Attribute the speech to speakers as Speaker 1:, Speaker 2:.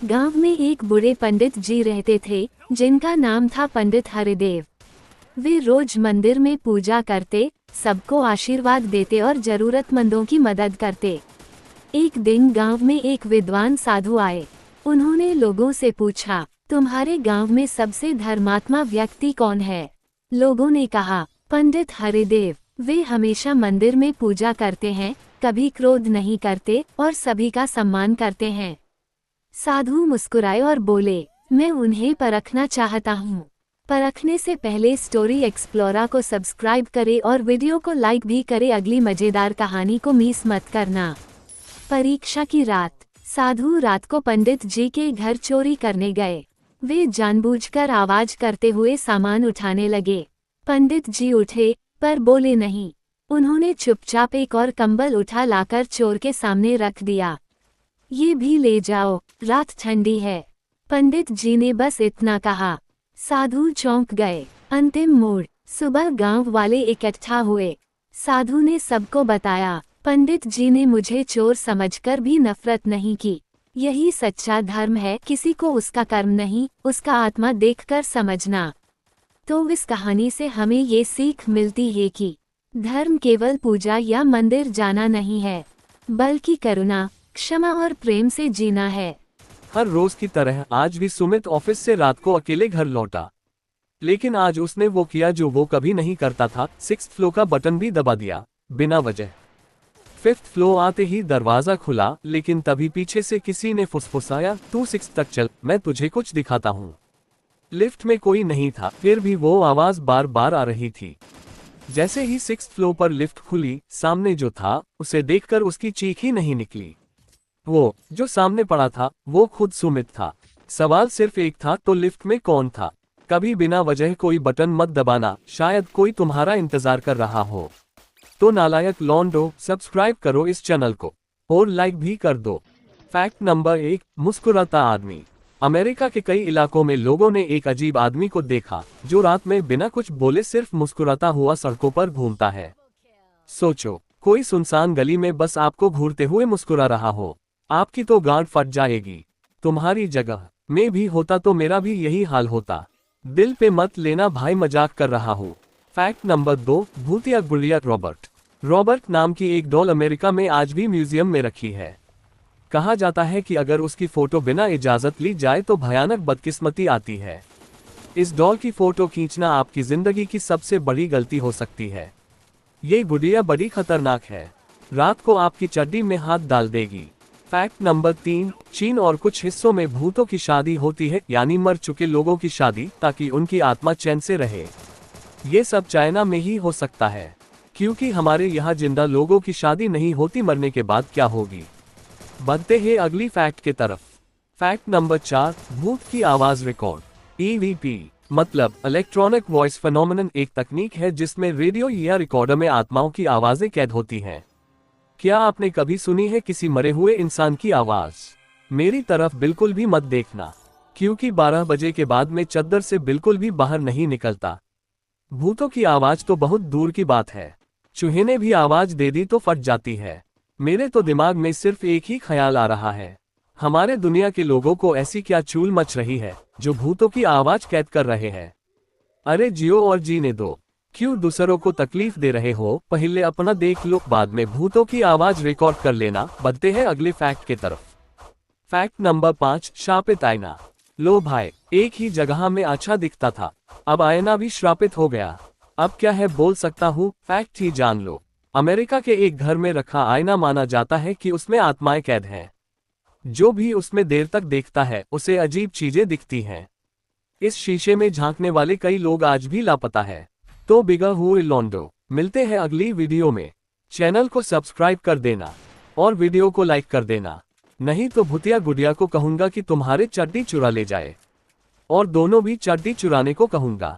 Speaker 1: गांव में एक बूढ़े पंडित जी रहते थे, जिनका नाम था पंडित हरिदेव। वे रोज मंदिर में पूजा करते, सबको आशीर्वाद देते और जरूरतमंदों की मदद करते। एक दिन गांव में एक विद्वान साधु आए। उन्होंने लोगों से पूछा, तुम्हारे गांव में सबसे धर्मात्मा व्यक्ति कौन है? लोगों ने कहा, पंडित हरिदेव। वे हमेशा मंदिर में पूजा करते हैं, कभी क्रोध नहीं करते और सभी का सम्मान करते हैं। साधु मुस्कुराए और बोले, मैं उन्हें परखना चाहता हूँ। परखने से पहले स्टोरी एक्सप्लोरा को सब्सक्राइब करें और वीडियो को लाइक भी करें। अगली मजेदार कहानी को मिस मत करना। परीक्षा की रात। साधु रात को पंडित जी के घर चोरी करने गए। वे जानबूझकर आवाज करते हुए सामान उठाने लगे। पंडित जी उठे, पर बोले नहीं। उन्होंने चुपचाप एक और कंबल उठा लाकर चोर के सामने रख दिया। ये भी ले जाओ, रात ठंडी है। पंडित जी ने बस इतना कहा। साधु चौंक गए। अंतिम मोड़। सुबह गांव वाले इकट्ठा हुए। साधु ने सबको बताया, पंडित जी ने मुझे चोर समझकर भी नफरत नहीं की। यही सच्चा धर्म है, किसी को उसका कर्म नहीं, उसका आत्मा देखकर समझना। तो इस कहानी से हमें ये सीख मिलती है कि धर्म केवल पूजा या मंदिर जाना नहीं है, बल्कि करुणा, क्षमा और प्रेम से जीना है।
Speaker 2: हर रोज की तरह आज भी सुमित ऑफिस से रात को अकेले घर लौटा। लेकिन आज उसने वो किया जो वो कभी नहीं करता था, 6th फ्लोर का बटन भी दबा दिया, बिना वजह। 5th फ्लोर आते ही दरवाजा खुला, लेकिन तभी पीछे से किसी ने फुसफुसाया, तू 6th तक चल, मैं तुझे कुछ दिखाता हूँ। लिफ्ट में कोई नहीं था, फिर भी वो आवाज बार बार आ रही थी। जैसे ही 6th फ्लोर पर लिफ्ट खुली, सामने जो था, उसे देखकर उसकी चीख ही नहीं निकली। वो जो सामने पड़ा था, वो खुद सुमित था। सवाल सिर्फ एक था, तो लिफ्ट में कौन था? कभी बिना वजह कोई बटन मत दबाना, शायद कोई तुम्हारा इंतजार कर रहा हो। तो नालायक लौंडो, सब्सक्राइब करो इस चैनल को और लाइक भी कर दो। फैक्ट नंबर 1, मुस्कुराता आदमी। अमेरिका के कई इलाकों में लोगों ने एक अजीब आदमी को देखा, जो रात में बिना कुछ बोले सिर्फ मुस्कुराता हुआ सड़कों पर घूमता है। सोचो, कोई सुनसान गली में बस आपको घूरते हुए मुस्कुरा रहा हो, आपकी तो गांड फट जाएगी। तुम्हारी जगह में भी होता तो मेरा भी यही हाल होता। दिल पे मत लेना भाई, मजाक कर रहा हूँ। फैक्ट नंबर 2, भूतिया गुड़िया रॉबर्ट। रॉबर्ट नाम की एक डॉल अमेरिका में आज भी म्यूजियम में रखी है। कहा जाता है कि अगर उसकी फोटो बिना इजाजत ली जाए तो भयानक बदकिस्मती आती है। इस डॉल की फोटो खींचना आपकी जिंदगी की सबसे बड़ी गलती हो सकती है। ये गुड़िया बड़ी खतरनाक है, रात को आपकी चड्डी में हाथ डाल देगी। फैक्ट नंबर 3, चीन और कुछ हिस्सों में भूतों की शादी होती है, यानी मर चुके लोगों की शादी, ताकि उनकी आत्मा चैन से रहे। ये सब चाइना में ही हो सकता है, क्योंकि हमारे यहाँ जिंदा लोगों की शादी नहीं होती, मरने के बाद क्या होगी। बढ़ते हैं अगली फैक्ट के तरफ। फैक्ट नंबर 4, भूत की आवाज रिकॉर्ड। EVP मतलब इलेक्ट्रॉनिक वॉइस फेनोमेनन एक तकनीक है जिसमें रेडियो या रिकॉर्डर में आत्माओं की आवाजें कैद होती हैं। क्या आपने कभी सुनी है किसी मरे हुए इंसान की आवाज? मेरी तरफ बिल्कुल भी मत देखना, क्योंकि 12 बजे के बाद मैं चद्दर से बिल्कुल भी बाहर नहीं निकलता। भूतों की आवाज तो बहुत दूर की बात है, चूहे ने भी आवाज दे दी तो फट जाती है। मेरे तो दिमाग में सिर्फ एक ही ख्याल आ रहा है, हमारे दुनिया के लोगों को ऐसी क्या चूल मच रही है जो भूतों की आवाज कैद कर रहे हैं। अरे जियो और जीने दो, क्यों दूसरों को तकलीफ दे रहे हो? पहले अपना देख लो, बाद में भूतों की आवाज रिकॉर्ड कर लेना। बढ़ते हैं अगले फैक्ट के तरफ। फैक्ट नंबर 5, श्रापित आईना। लो भाई, एक ही जगह में अच्छा दिखता था, अब आईना भी श्रापित हो गया। अब क्या है बोल सकता हूँ, फैक्ट ही जान लो। अमेरिका के एक घर में रखा आईना माना जाता है कि उसमें आत्माएं कैद हैं। जो भी उसमें देर तक देखता है उसे अजीब चीजें दिखती हैं। इस शीशे में झांकने वाले कई लोग आज भी लापता है। तो बिगा हुए लॉन्डो, मिलते हैं अगली वीडियो में। चैनल को सब्सक्राइब कर देना और वीडियो को लाइक कर देना, नहीं तो भूतिया गुड़िया को कहूंगा कि तुम्हारे चड्डी चुरा ले जाए, और दोनों भी चड्डी चुराने को कहूंगा।